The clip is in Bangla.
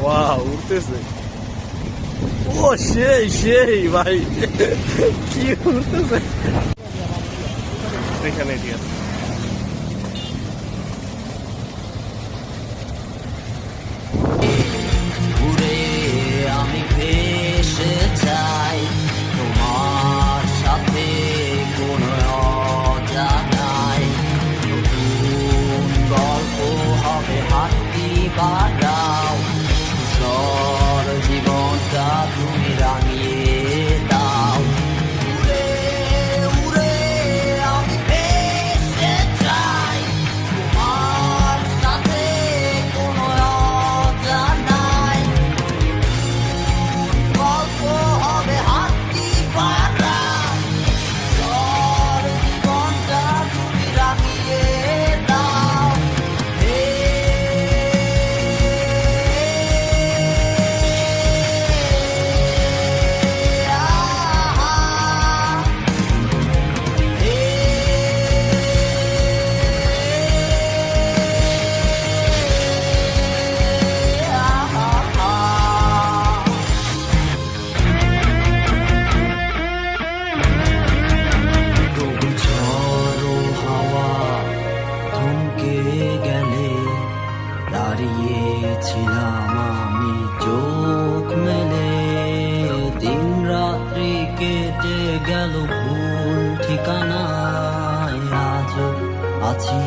ওয়াও, উঠতেছে। ও সেই সেই ভাই, কি উঠতেছে এখানে। ঠিক আছে, ঘুরে আমি ভেসে যাই তোমার সাথে কোনো অজানায়। নতুন গল্প হবে হাতি বাড়াও, ধূসর জীবনটা তুমি রাঙিয়ে দাও। উড়ে উড়ে আমি ভেসে যাই তোমার সাথে কোনো অজানায়। গল্প হবে হাতি পাড়া, ধূসর জীবনটা তুমি রাঙিয়ে দাও। হে ঝড়ো হাওয়া থমকে গেলে দাঁড়িয়েছিলাম আমি চোখ মেলে। দিন রাত্রি কেটে গেল ভুল ঠিকানায়, আজও আছি